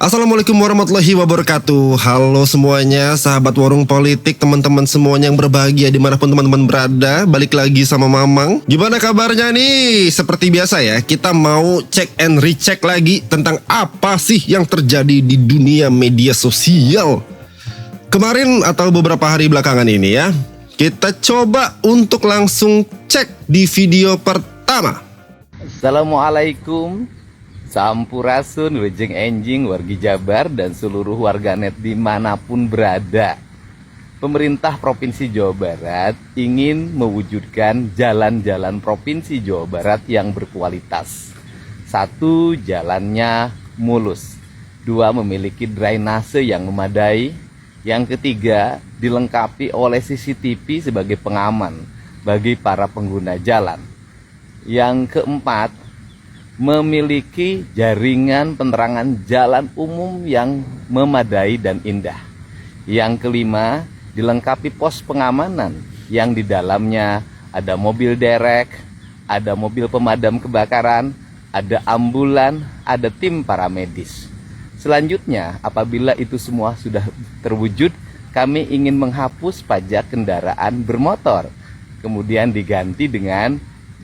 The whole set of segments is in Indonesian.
Assalamualaikum warahmatullahi wabarakatuh. Halo semuanya, sahabat warung politik, teman-teman semuanya yang berbahagia dimanapun teman-teman berada. Balik lagi sama Mamang. Gimana kabarnya nih? Seperti biasa ya, kita mau cek and recheck lagi tentang apa sih yang terjadi di dunia media sosial kemarin atau beberapa hari belakangan ini ya. Kita coba untuk langsung cek di video pertama. Assalamualaikum, sampurasun, wejeng enjing, wargi Jabar dan seluruh warganet dimanapun berada. Pemerintah Provinsi Jawa Barat ingin mewujudkan jalan-jalan Provinsi Jawa Barat yang berkualitas. Satu, jalannya mulus. Dua, memiliki drainase yang memadai. Yang ketiga, dilengkapi oleh CCTV sebagai pengaman bagi para pengguna jalan. Yang keempat, memiliki jaringan penerangan jalan umum yang memadai dan indah. Yang kelima, dilengkapi pos pengamanan yang di dalamnya ada mobil derek, ada mobil pemadam kebakaran, ada ambulan, ada tim paramedis. Selanjutnya, apabila itu semua sudah terwujud, kami ingin menghapus pajak kendaraan bermotor, kemudian diganti dengan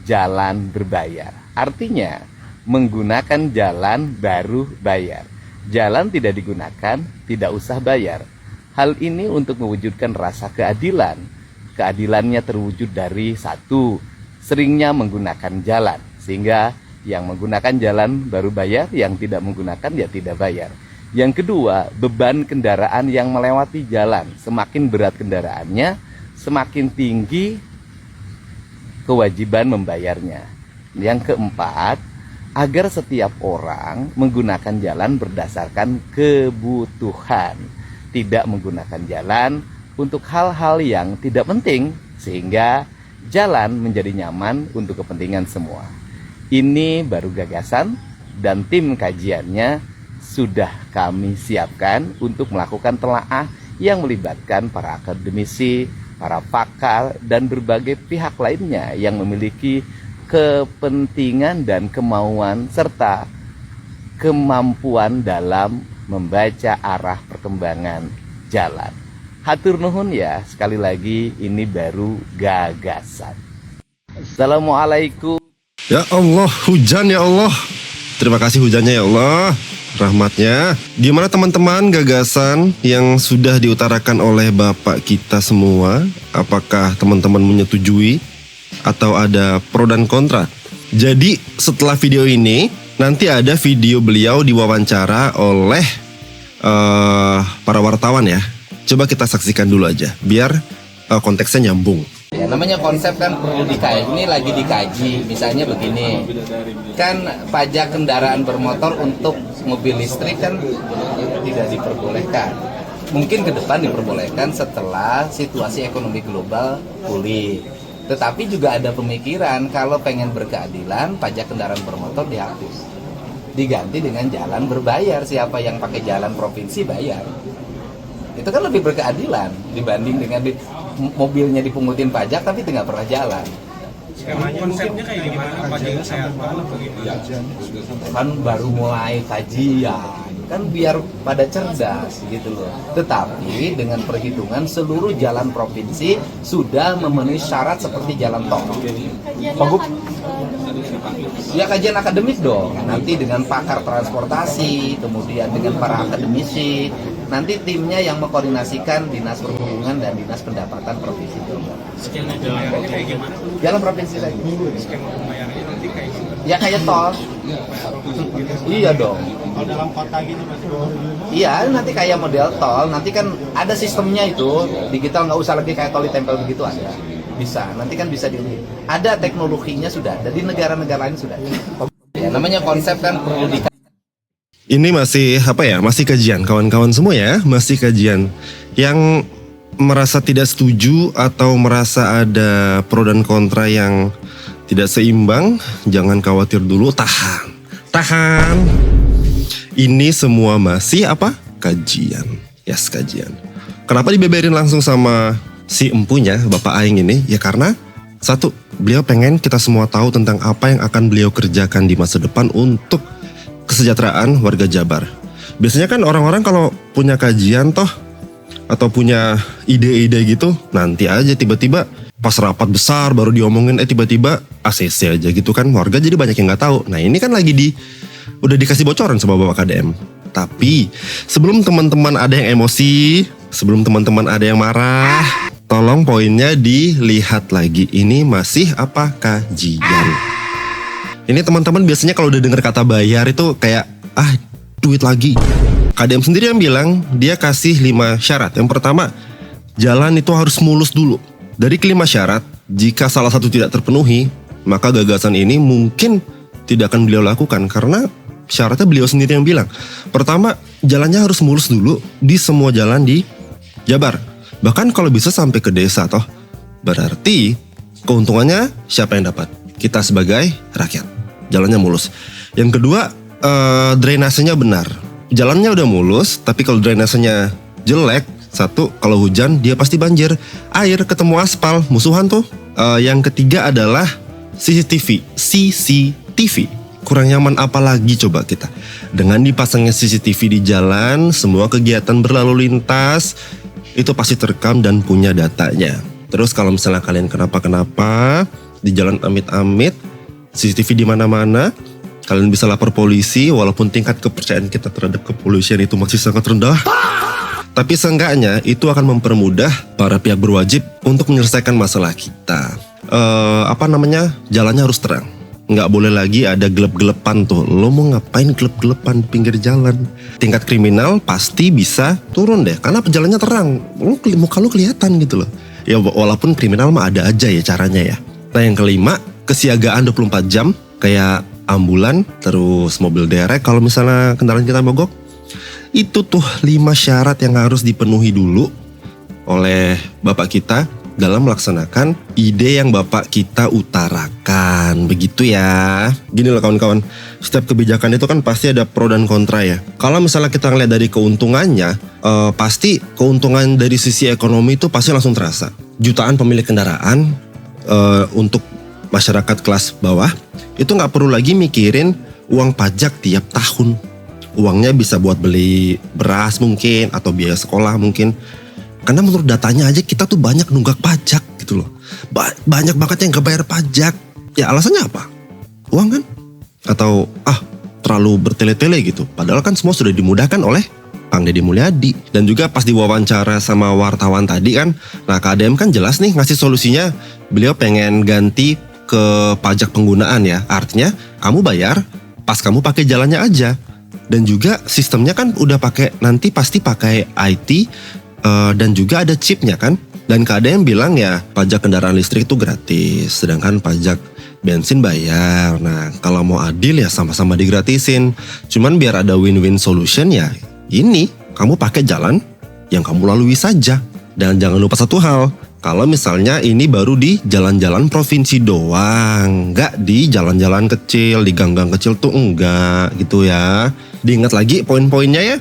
jalan berbayar. Artinya, menggunakan jalan baru bayar. Jalan tidak digunakan, tidak usah bayar. Hal ini untuk mewujudkan rasa keadilan. Keadilannya terwujud dari satu, seringnya menggunakan jalan, sehingga yang menggunakan jalan baru bayar, yang tidak menggunakan ya tidak bayar. Yang kedua, beban kendaraan yang melewati jalan. Semakin berat kendaraannya, semakin tinggi kewajiban membayarnya. Yang keempat, agar setiap orang menggunakan jalan berdasarkan kebutuhan, tidak menggunakan jalan untuk hal-hal yang tidak penting, sehingga jalan menjadi nyaman untuk kepentingan semua. Ini baru gagasan dan tim kajiannya sudah kami siapkan untuk melakukan telaah yang melibatkan para akademisi, para pakar, dan berbagai pihak lainnya yang memiliki kepentingan dan kemauan serta kemampuan dalam membaca arah perkembangan jalan. Hatur nuhun ya, sekali lagi ini baru gagasan. Assalamualaikum. Ya Allah, hujan ya Allah. Terima kasih hujannya ya Allah, rahmatnya. Gimana teman-teman gagasan yang sudah diutarakan oleh Bapak kita semua? Apakah teman-teman menyetujui atau ada pro dan kontra? Jadi setelah video ini nanti ada video beliau diwawancara oleh para wartawan ya. Coba kita saksikan dulu aja biar konteksnya nyambung. Ya, namanya konsep kan perlu dikaji, ini lagi dikaji. Misalnya begini, kan pajak kendaraan bermotor untuk mobil listrik kan tidak diperbolehkan. Mungkin ke depan diperbolehkan setelah situasi ekonomi global pulih. Tetapi juga ada pemikiran kalau pengen berkeadilan, pajak kendaraan bermotor dihapus, diganti dengan jalan berbayar. Siapa yang pakai jalan provinsi bayar. Itu kan lebih berkeadilan dibanding dengan mobilnya dipungutin pajak tapi nggak pernah jalan. Konsepnya kayak gimana? Pajak kesehatan atau gimana? Kan baru mulai kajian, kan biar pada cerdas gitu loh. Tetapi dengan perhitungan seluruh jalan provinsi sudah memenuhi syarat seperti jalan tol. Ya kajian akademik dong. Nanti dengan pakar transportasi, kemudian dengan para akademisi. Nanti timnya yang mengkoordinasikan Dinas Perhubungan dan Dinas Pendapatan Provinsi Jawa Barat. Skema jalannya kayak gimana? Jalan provinsi lagi. Skema pembayarannya nanti kayak gimana? Ya kayak tol. Iya dong. Kalau dalam kota gitu Mas? Iya, nanti kayak model tol. Nanti kan ada sistemnya itu. Digital, nggak usah lagi kayak tol ditempel begitu ada. Bisa. Nanti kan bisa di. Ada teknologinya sudah. Dari negara-negara lain sudah. Ya, namanya konsep kan perlu di. Ini masih apa ya? Masih kajian kawan-kawan semua ya, masih kajian. Yang merasa tidak setuju atau merasa ada pro dan kontra yang tidak seimbang, jangan khawatir dulu, tahan. Ini semua masih apa? Kajian. Yes, kajian. Kenapa dibeberin langsung sama si empunya, Bapak Aing ini? Ya karena satu, beliau pengen kita semua tahu tentang apa yang akan beliau kerjakan di masa depan untuk kesejahteraan warga Jabar. Biasanya kan orang-orang kalau punya kajian toh atau punya ide-ide gitu, nanti aja tiba-tiba pas rapat besar baru diomongin, tiba-tiba ACC aja gitu kan, warga jadi banyak yang nggak tahu. Nah ini kan lagi udah dikasih bocoran sama Bapak KDM. Tapi sebelum teman-teman ada yang emosi, sebelum teman-teman ada yang marah, tolong poinnya dilihat lagi. Ini masih apa kajian. Ini teman-teman biasanya kalau udah dengar kata bayar itu kayak duit lagi. KDM sendiri yang bilang dia kasih 5 syarat. Yang pertama, jalan itu harus mulus dulu. Dari kelima syarat, jika salah satu tidak terpenuhi, maka gagasan ini mungkin tidak akan beliau lakukan karena syaratnya beliau sendiri yang bilang. Pertama, jalannya harus mulus dulu di semua jalan di Jabar. Bahkan kalau bisa sampai ke desa toh. Berarti keuntungannya siapa yang dapat? Kita sebagai rakyat. Jalannya mulus. Yang kedua, drainasenya benar. Jalannya udah mulus, tapi kalau drainasenya jelek, satu, kalau hujan dia pasti banjir. Air ketemu aspal, musuhan tuh. Yang ketiga adalah CCTV. Kurang nyaman apa lagi coba kita? Dengan dipasangnya CCTV di jalan, semua kegiatan berlalu lintas itu pasti terekam dan punya datanya. Terus kalau misalnya kalian kenapa-kenapa di jalan amit-amit, CCTV di mana-mana, kalian bisa lapor polisi walaupun tingkat kepercayaan kita terhadap kepolisian itu masih sangat rendah. Tapi seenggaknya itu akan mempermudah para pihak berwajib untuk menyelesaikan masalah kita. Jalannya harus terang. Nggak boleh lagi ada gelap-gelapan tuh. Lo mau ngapain gelap-gelapan pinggir jalan? Tingkat kriminal pasti bisa turun deh, karena jalannya terang. Muka lo kelihatan gitu loh. Ya walaupun kriminal mah ada aja ya caranya ya. Nah yang kelima, kesiagaan 24 jam. Kayak ambulan, terus mobil derek kalau misalnya kendaraan kita mogok. Itu tuh 5 syarat yang harus dipenuhi dulu oleh Bapak kita dalam melaksanakan ide yang Bapak kita utarakan. Begitu ya. Gini loh kawan-kawan, setiap kebijakan itu kan pasti ada pro dan kontra ya. Kalau misalnya kita ngeliat dari keuntungannya, pasti keuntungan dari sisi ekonomi itu pasti langsung terasa. Jutaan pemilik kendaraan untuk masyarakat kelas bawah itu nggak perlu lagi mikirin uang pajak tiap tahun. Uangnya bisa buat beli beras mungkin atau biaya sekolah mungkin. Karena menurut datanya aja kita tuh banyak nunggak pajak gitu loh. Banyak banget yang gak bayar pajak. Ya alasannya apa? Uang kan? Atau terlalu bertele-tele gitu. Padahal kan semua sudah dimudahkan oleh Kang Deddy Mulyadi. Dan juga pas diwawancara sama wartawan tadi kan, nah KDM kan jelas nih ngasih solusinya. Beliau pengen ganti ke pajak penggunaan ya. Artinya kamu bayar pas kamu pakai jalannya aja. Dan juga sistemnya kan udah nanti pasti pakai IT dan juga ada chipnya kan. Dan KDM bilang ya pajak kendaraan listrik itu gratis, sedangkan pajak bensin bayar. Nah kalau mau adil ya sama-sama digratisin. Cuman biar ada win-win solution ya ini kamu pakai jalan yang kamu lalui saja. Dan jangan lupa satu hal, kalau misalnya ini baru di jalan-jalan provinsi doang, nggak di jalan-jalan kecil, di gang-gang kecil tuh enggak gitu ya. Diingat lagi poin-poinnya ya,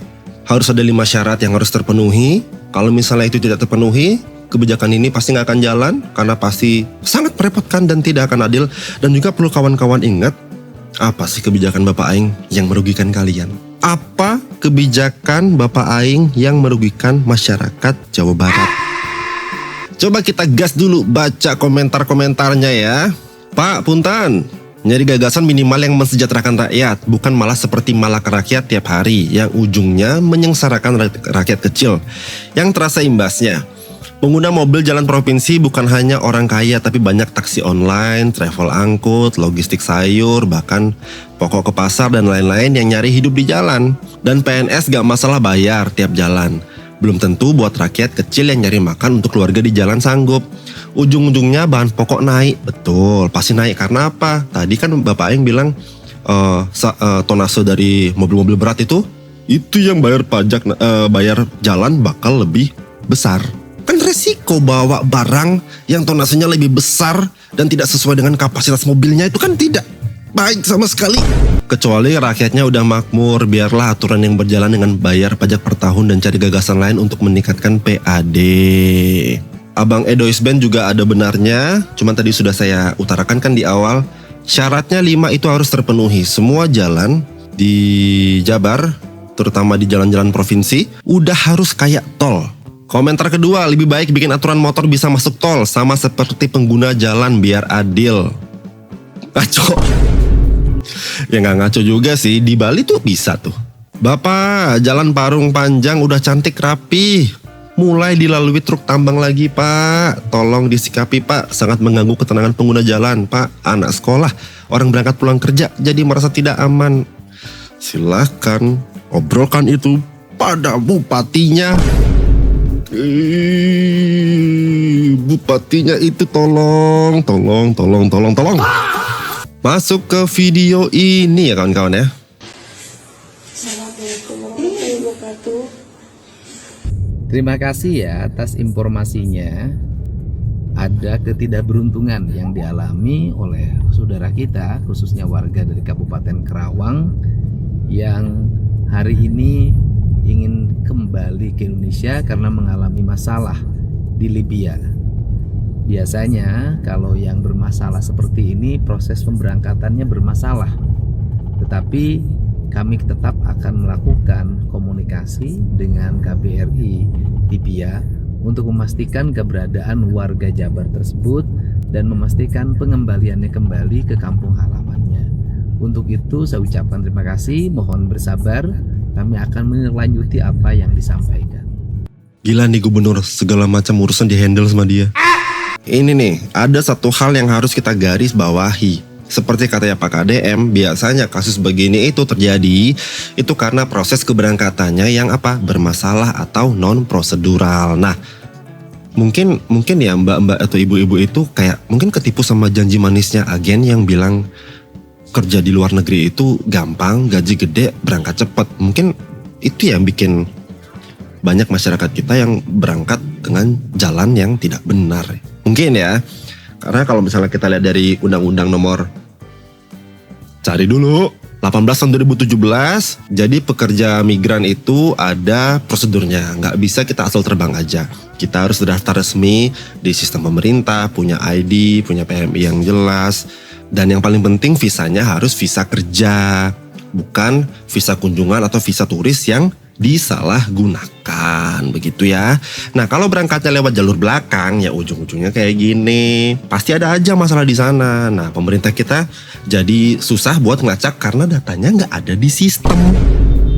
harus ada 5 syarat yang harus terpenuhi. Kalau misalnya itu tidak terpenuhi, kebijakan ini pasti nggak akan jalan, karena pasti sangat merepotkan dan tidak akan adil. Dan juga perlu kawan-kawan ingat, apa sih kebijakan Bapak Aing yang merugikan kalian? Apa kebijakan Bapak Aing yang merugikan masyarakat Jawa Barat? Coba kita gas dulu, baca komentar-komentarnya ya. Pak, punten, nyari gagasan minimal yang mensejahterakan rakyat, bukan malah seperti malak rakyat tiap hari yang ujungnya menyengsarakan rakyat kecil yang terasa imbasnya. Pengguna mobil jalan provinsi bukan hanya orang kaya, tapi banyak taksi online, travel angkut, logistik sayur, bahkan pokok ke pasar dan lain-lain yang nyari hidup di jalan. Dan PNS gak masalah bayar tiap jalan. Belum tentu buat rakyat kecil yang nyari makan untuk keluarga di jalan sanggup. Ujung-ujungnya bahan pokok naik. Betul, pasti naik karena apa? Tadi kan Bapak Aing bilang tonase dari mobil-mobil berat itu yang bayar pajak, bayar jalan bakal lebih besar. Kan resiko bawa barang yang tonasenya lebih besar dan tidak sesuai dengan kapasitas mobilnya itu kan tidak baik sama sekali. Kecuali rakyatnya udah makmur, biarlah aturan yang berjalan dengan bayar pajak per tahun dan cari gagasan lain untuk meningkatkan PAD. Abang Edo Isben juga ada benarnya, cuman tadi sudah saya utarakan kan di awal. Syaratnya 5 itu harus terpenuhi. Semua jalan di Jabar terutama di jalan-jalan provinsi, udah harus kayak tol. Komentar kedua, lebih baik bikin aturan motor bisa masuk tol sama seperti pengguna jalan biar adil. Ngaco. Ya nggak ngaco juga sih, di Bali tuh bisa tuh. Bapak, jalan Parung panjang udah cantik rapi. Mulai dilalui truk tambang lagi pak. Tolong disikapi pak, sangat mengganggu ketenangan pengguna jalan pak. Anak sekolah, orang berangkat pulang kerja jadi merasa tidak aman. Silahkan obrolkan itu pada bupatinya. Bupatinya itu tolong. Masuk ke video ini ya kawan-kawan ya. Assalamualaikum warahmatullahi wabarakatuh. Terima kasih ya atas informasinya. Ada ketidakberuntungan yang dialami oleh saudara kita, khususnya warga dari Kabupaten Karawang, yang hari ini ingin kembali ke Indonesia karena mengalami masalah di Libya. Biasanya kalau yang bermasalah seperti ini proses pemberangkatannya bermasalah. Tetapi kami tetap akan melakukan komunikasi dengan KBRI Libya untuk memastikan keberadaan warga Jabar tersebut dan memastikan pengembaliannya kembali ke kampung halamannya. Untuk itu saya ucapkan terima kasih, mohon bersabar, kami akan menindaklanjuti apa yang disampaikan. Gila nih gubernur, segala macam urusan dihandle sama dia. Ini nih, ada satu hal yang harus kita garis bawahi. Seperti katanya Pak KDM, biasanya kasus begini itu terjadi itu karena proses keberangkatannya yang bermasalah atau non prosedural. Nah, mungkin ya mbak-mbak atau ibu-ibu itu kayak mungkin ketipu sama janji manisnya agen yang bilang kerja di luar negeri itu gampang, gaji gede, berangkat cepat. Mungkin itu yang bikin banyak masyarakat kita yang berangkat dengan jalan yang tidak benar. Mungkin ya, karena kalau misalnya kita lihat dari Undang-Undang nomor 18 tahun 2017, jadi pekerja migran itu ada prosedurnya, nggak bisa kita asal terbang aja. Kita harus terdaftar resmi di sistem pemerintah, punya ID, punya PMI yang jelas, dan yang paling penting visanya harus visa kerja, bukan visa kunjungan atau visa turis yang disalahgunakan, begitu ya. Nah, kalau berangkatnya lewat jalur belakang, ya ujung-ujungnya kayak gini. Pasti ada aja masalah di sana. Nah, pemerintah kita jadi susah buat ngelacak karena datanya nggak ada di sistem.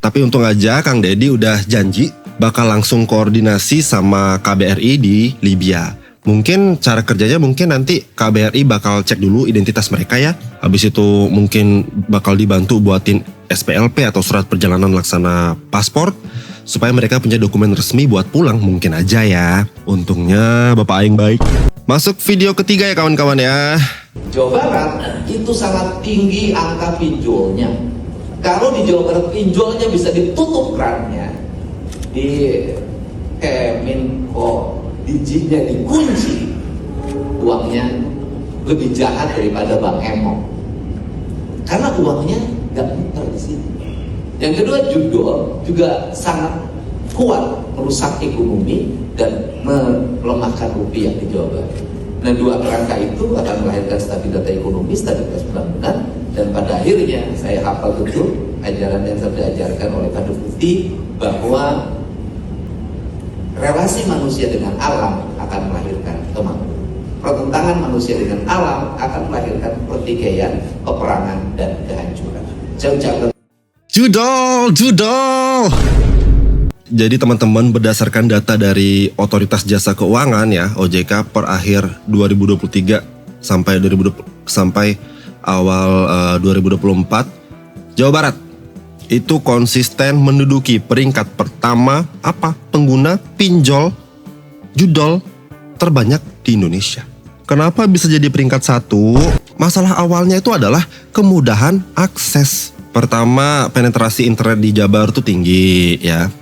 Tapi untung aja Kang Deddy udah janji bakal langsung koordinasi sama KBRI di Libya. Mungkin cara kerjanya nanti KBRI bakal cek dulu identitas mereka ya. Habis itu mungkin bakal dibantu buatin SPLP atau surat perjalanan laksana paspor supaya mereka punya dokumen resmi buat pulang, mungkin aja ya. Untungnya Bapak Aing baik. Masuk video ketiga ya kawan-kawan ya. Jawa Barat itu sangat tinggi angka pinjolnya. Kalau di Jawa Barat pinjolnya bisa ditutup kerannya, di Kemenko izinnya dikunci, uangnya lebih jahat daripada Bang Emo. Karena uangnya nggak muter di sini. Yang kedua, judol juga sangat kuat merusak ekonomi dan melemahkan rupiah di Jawa Barat. Nah, dua kerangka itu akan melahirkan stabilitas ekonomi, stabilitas pembangunan, dan pada akhirnya saya hafal betul ajaran yang sudah diajarkan oleh Pak Deputi bahwa relasi manusia dengan alam akan melahirkan kemakmuran. Pertentangan manusia dengan alam akan melahirkan pertikaian, peperangan, dan kehancuran. Saya ucapkan Judol. Jadi teman-teman, berdasarkan data dari Otoritas Jasa Keuangan ya, OJK, per akhir 2023 sampai awal 2024, Jawa Barat itu konsisten menduduki peringkat pertama pengguna pinjol judol terbanyak di Indonesia. Kenapa bisa jadi peringkat 1? Masalah awalnya itu adalah kemudahan akses. Pertama, penetrasi internet di Jabar itu tinggi ya,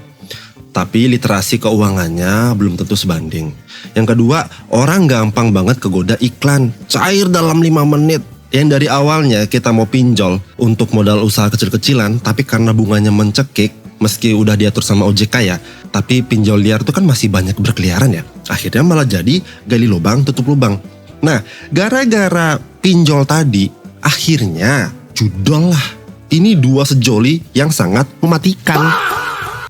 tapi literasi keuangannya belum tentu sebanding. Yang kedua, orang gampang banget kegoda iklan cair dalam 5 menit. Yang dari awalnya kita mau pinjol untuk modal usaha kecil-kecilan, tapi karena bunganya mencekik, meski udah diatur sama OJK ya, tapi pinjol liar itu kan masih banyak berkeliaran ya. Akhirnya malah jadi gali lubang tutup lubang. Nah, gara-gara pinjol tadi, akhirnya judol lah. ini dua sejoli yang sangat mematikan.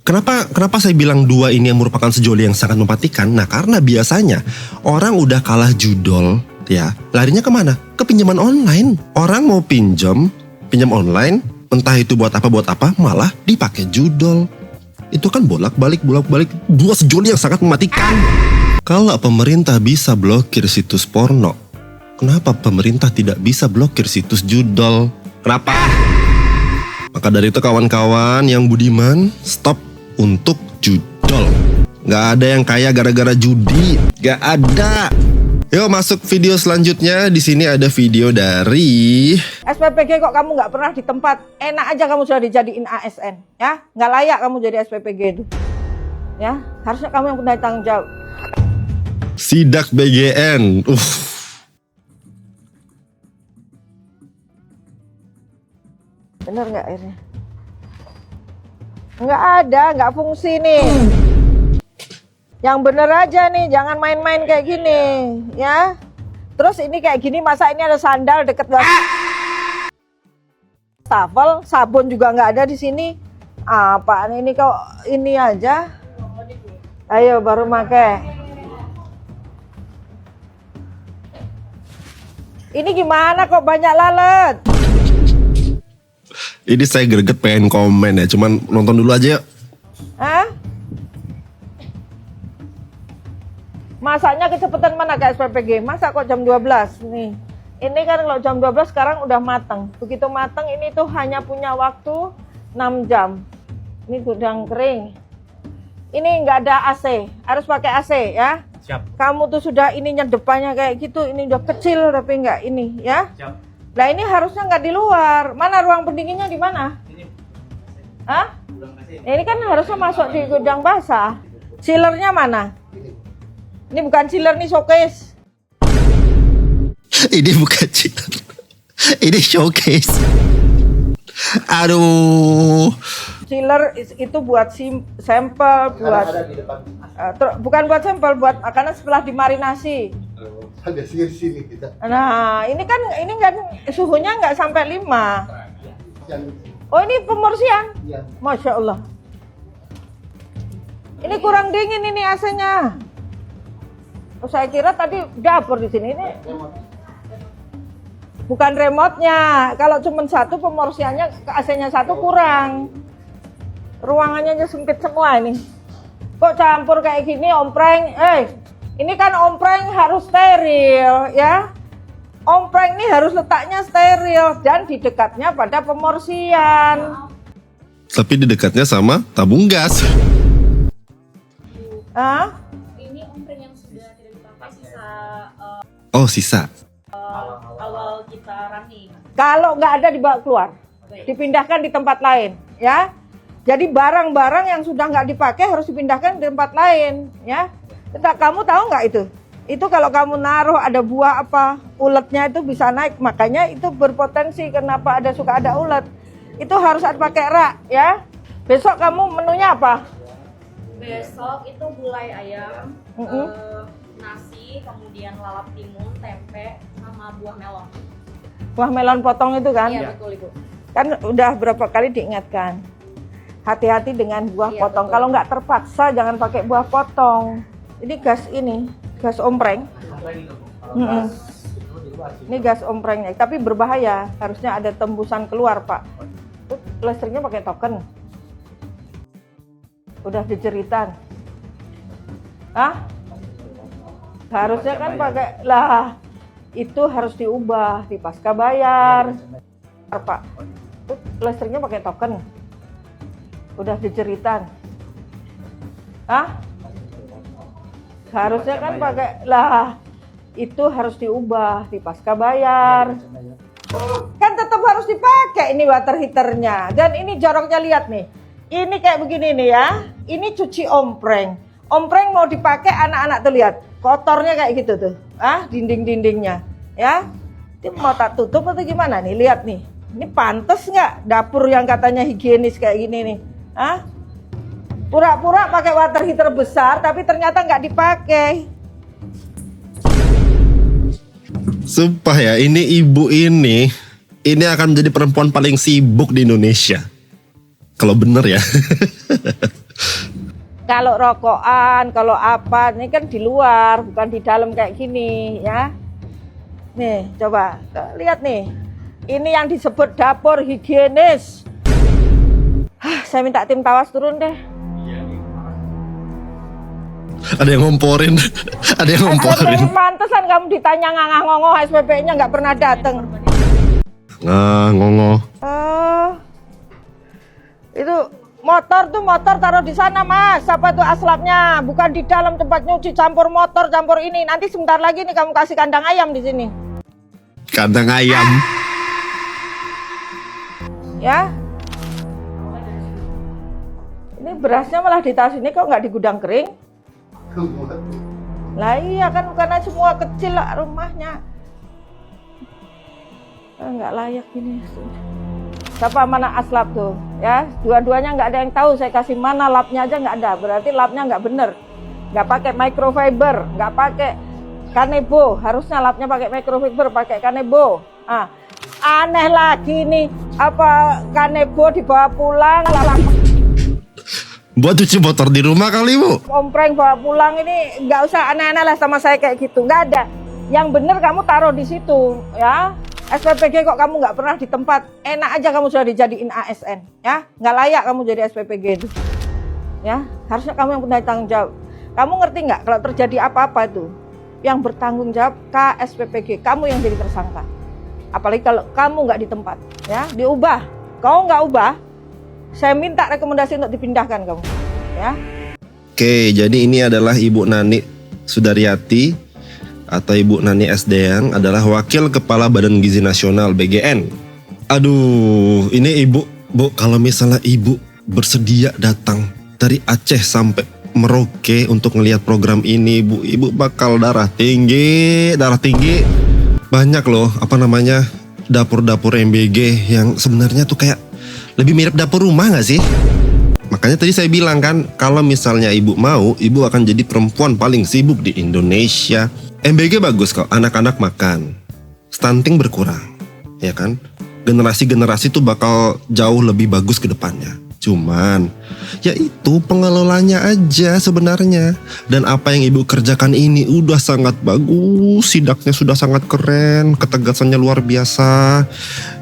Kenapa saya bilang dua ini yang merupakan sejoli yang sangat mematikan? Nah, karena biasanya orang udah kalah judol, ya, larinya kemana? Ke pinjaman online. Orang mau pinjam online, entah itu buat apa, malah dipakai judol. Itu kan bolak-balik, dua sejoli yang sangat mematikan. Kalau pemerintah bisa blokir situs porno, kenapa pemerintah tidak bisa blokir situs judol? Kenapa? Maka dari itu kawan-kawan yang budiman, stop untuk judol. Gak ada yang kaya gara-gara judi, gak ada. Yuk masuk video selanjutnya. Di sini ada video dari SPPG. Kok kamu nggak pernah di tempat? Enak aja kamu sudah dijadiin ASN, ya? Nggak layak kamu jadi SPPG itu, ya? Harusnya kamu yang punya tanggung jawab. Sidak BGN. Bener nggak airnya? Nggak ada, nggak fungsi nih. Yang bener aja nih, jangan main-main kayak gini, ya. Terus ini kayak gini, masa ini ada sandal deket wastafel, sabun juga nggak ada di sini. Apaan ini kok ini aja? Ayo baru make. Ini gimana kok banyak lalat? Ini saya greget pengen komen ya, cuman nonton dulu aja yuk. Hah? Masaknya kecepatan mana ke SPPG? Masak kok jam 12 nih. Ini kan kalau jam 12 sekarang udah mateng. Begitu mateng ini tuh hanya punya waktu 6 jam. Ini gudang kering. Ini nggak ada AC, harus pakai AC ya. Siap. Kamu tuh sudah ininya depannya kayak gitu, ini udah kecil tapi nggak ini ya. Siap. Nah ini harusnya nggak di luar. Mana ruang pendinginnya di mana? Hah? Ini kan harusnya masuk di gudang basah. Chillernya mana? Ini bukan chiller nih, showcase. Ini bukan chiller. Ini showcase. Aduh. Chiller itu buat sampel, buat bukan buat sampel, buat karena setelah dimarinasi. Ada sini kita. Nah, ini kan suhunya nggak sampai 5. Oh, ini pemorsian. Iya. Masya Allah. Ini kurang dingin ini AC-nya. Oh, saya kira tadi dapur di sini ini. Bukan remote-nya. Kalau cuma satu pemorsiannya, AC-nya satu kurang. Ruangannya aja sempit semua ini. Kok campur kayak gini, ompreng? Ini kan ompreng harus steril, ya. Ompreng ini harus letaknya steril dan di dekatnya pada pemorsian. Tapi di dekatnya sama tabung gas. Hah? Ini ompreng yang sudah tidak dipakai sisa Oh, sisa. awal kita running. Kalau nggak ada dibawa keluar, dipindahkan di tempat lain, ya. Jadi barang-barang yang sudah nggak dipakai harus dipindahkan di tempat lain, ya. Kamu tahu nggak itu? Itu kalau kamu naruh ada buah apa, uletnya itu bisa naik. Makanya itu berpotensi kenapa suka ada ulet. Itu harus pakai rak, ya. Besok kamu menunya apa? Besok itu gulai ayam, nasi, kemudian lalap timun, tempe, sama buah melon. Buah melon potong itu kan? Iya betul Ibu. Kan udah berapa kali diingatkan. Hati-hati dengan buah Iya, potong. betul. Kalau nggak terpaksa jangan pakai buah potong. Ini gas ompreng. Ini gas omprengnya, tapi berbahaya. Harusnya ada tembusan keluar, Pak. Listriknya pakai token. Udah dijeritan. Hah? Harusnya kan pakai lah. Itu harus diubah di pasca bayar. Pak. Listriknya pakai token. Udah dijeritan. Hah? Harusnya kan pakai lah. Itu harus diubah di pasca bayar. Kan tetap harus dipakai ini water heaternya. Dan ini joroknya lihat nih. Ini kayak begini nih ya. Ini cuci ompreng. Ompreng mau dipakai anak-anak tuh lihat. Kotornya kayak gitu tuh. Dinding-dindingnya. Ya. Ini mau tak tutup atau gimana nih? Lihat nih. Ini pantas nggak dapur yang katanya higienis kayak gini nih? Pura-pura pakai water heater besar tapi ternyata nggak dipakai. Sumpah ya, ini ibu ini ini akan menjadi perempuan paling sibuk di Indonesia. Kalau bener ya. Kalau rokokan, kalau apa, ini kan di luar, bukan di dalam kayak gini ya. Nih, coba lihat nih. Ini yang disebut dapur higienis. Saya minta tim tawas turun deh. Ada yang ngomporin. Ada yang ngomporin. SPP pantesan kamu ditanya ngangah-ngongoh, SPP-nya nggak pernah datang. Ngongoh. Itu motor taruh di sana, Mas. Apa itu aslapnya? Bukan di dalam tempat nyuci, campur motor, campur ini. Nanti sebentar lagi nih kamu kasih kandang ayam di sini. Kandang ayam. Ya. Ini berasnya malah ditaruh sini, kok nggak di gudang kering? Lah iya kan, karena semua kecil lah rumahnya. Nggak layak ini. Siapa mana aslap tuh? Ya, dua-duanya nggak ada yang tahu. Saya kasih mana lapnya aja nggak ada. Berarti lapnya nggak bener. Nggak pakai microfiber, nggak pakai kanebo. Harusnya lapnya pakai microfiber, pakai kanebo. Aneh lagi nih, apa kanebo dibawa pulang? Buat cuci motor di rumah kali, Bu. Kompreng bawa pulang ini nggak usah aneh-aneh lah sama saya kayak gitu. Nggak ada. Yang bener kamu taruh di situ, ya. SPPG kok kamu nggak pernah di tempat. Enak aja kamu sudah dijadiin ASN, ya. Nggak layak kamu jadi SPPG itu, ya. Harusnya kamu yang punya tanggung jawab. Kamu ngerti nggak kalau terjadi apa-apa itu, yang bertanggung jawab KSPPG, kamu yang jadi tersangka. Apalagi kalau kamu nggak di tempat, ya. Diubah. Kau nggak ubah, saya minta rekomendasi untuk dipindahkan kamu, ya. Oke, jadi ini adalah Ibu Nani Sudaryati atau Ibu Nani SDN, adalah Wakil Kepala Badan Gizi Nasional BGN. Aduh, ini Ibu, Bu, kalau misalnya Ibu bersedia datang dari Aceh sampai Merauke untuk ngelihat program ini, Bu, Ibu bakal darah tinggi. Banyak loh, dapur-dapur MBG yang sebenarnya tuh kayak lebih mirip dapur rumah gak sih? Makanya tadi saya bilang kan, kalau misalnya Ibu mau, Ibu akan jadi perempuan paling sibuk di Indonesia. MBG bagus kok, anak-anak makan, stunting berkurang, ya kan? Generasi-generasi tuh bakal jauh lebih bagus ke depannya. Cuman, ya itu pengelolanya aja sebenarnya. Dan apa yang Ibu kerjakan ini udah sangat bagus, sidaknya sudah sangat keren, ketegasannya luar biasa.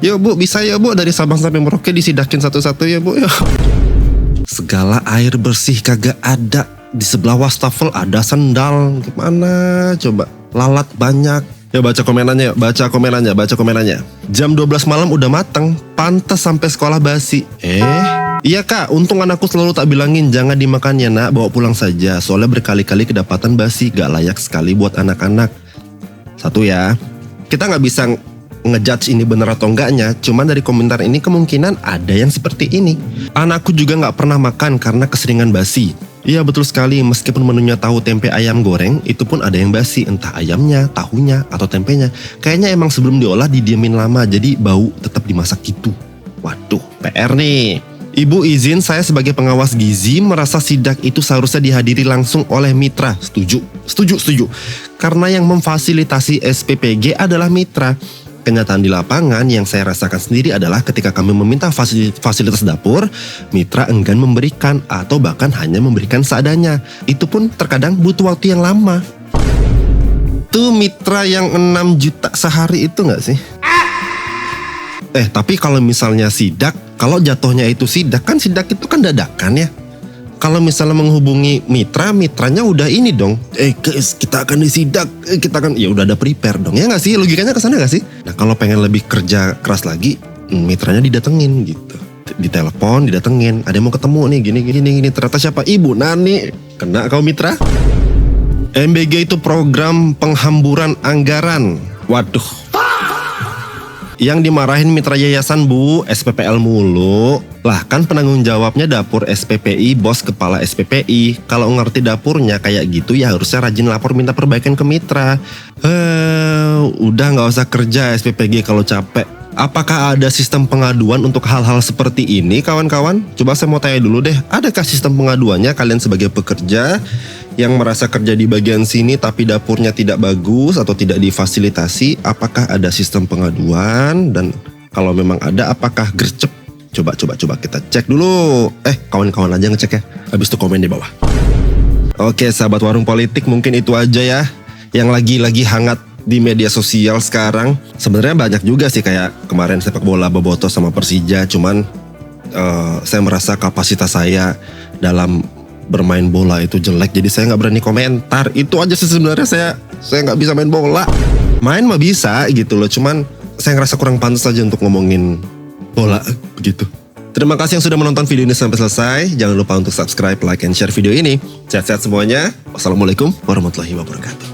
Ya Bu, bisa ya Bu, dari Sabang sampai Merauke disidakin satu-satu ya Bu ya. Segala air bersih kagak ada. Di sebelah wastafel ada sendal. Gimana coba? Lalat banyak. Ya baca komenannya. Jam 12 malam udah mateng, pantas sampai sekolah basi. Iya Kak, untung anakku selalu tak bilangin jangan dimakan ya nak, bawa pulang saja. Soalnya berkali-kali kedapatan basi, gak layak sekali buat anak-anak. Satu ya, kita gak bisa ngejudge ini bener atau enggaknya. Cuman dari komentar ini kemungkinan ada yang seperti ini. Anakku juga gak pernah makan karena keseringan basi. Iya betul sekali, meskipun menunya tahu tempe ayam goreng, itu pun ada yang basi, entah ayamnya, tahunya, atau tempenya. Kayaknya emang sebelum diolah didiemin lama, jadi bau tetap dimasak gitu. Waduh, PR nih. Ibu izin saya sebagai pengawas gizi merasa sidak itu seharusnya dihadiri langsung oleh mitra. Setuju. Karena yang memfasilitasi SPPG adalah mitra. Kenyataan di lapangan yang saya rasakan sendiri adalah ketika kami meminta fasilitas dapur, mitra enggan memberikan atau bahkan hanya memberikan seadanya. Itu pun terkadang butuh waktu yang lama. Tuh mitra yang 6 juta sehari itu gak sih? Tapi kalau misalnya sidak, kalau jatuhnya itu sidak, kan sidak itu kan dadakan ya. Kalau misalnya menghubungi mitranya udah ini dong. Guys, kita akan disidak. Ya udah ada prepare dong. Ya nggak sih? Logikanya kesana nggak sih? Nah kalau pengen lebih kerja keras lagi, mitranya didatengin gitu. Ditelepon, didatengin. Ada yang mau ketemu nih, gini. Ternyata siapa? Ibu Nani. Kena kau mitra? MBG itu program penghamburan anggaran. Waduh. Yang dimarahin mitra yayasan Bu, SPPL mulu. Lah kan penanggung jawabnya dapur SPPI, bos kepala SPPI. Kalau ngerti dapurnya kayak gitu ya harusnya rajin lapor minta perbaikan ke mitra. Udah gak usah kerja SPPG kalau capek. Apakah ada sistem pengaduan untuk hal-hal seperti ini kawan-kawan? Coba saya mau tanya dulu deh, adakah sistem pengaduannya kalian sebagai pekerja yang merasa kerja di bagian sini tapi dapurnya tidak bagus atau tidak difasilitasi? Apakah ada sistem pengaduan dan Kalau memang ada, apakah gercep? Coba kita cek dulu. Kawan-kawan aja ngecek ya. Habis itu komen di bawah. Oke, sahabat Warung Politik, mungkin itu aja ya yang lagi hangat di media sosial sekarang. Sebenarnya banyak juga sih, kayak kemarin sepak bola Boboto sama Persija. Cuman saya merasa kapasitas saya dalam bermain bola itu jelek, jadi saya nggak berani komentar. Itu aja sih sebenarnya, saya nggak bisa main bola. Main mah bisa gitu loh, cuman saya ngerasa kurang pantas aja untuk ngomongin bola begitu. Terima kasih yang sudah menonton video ini sampai selesai. Jangan lupa untuk subscribe, like, and share video ini. Sehat-sehat semuanya. Wassalamualaikum warahmatullahi wabarakatuh.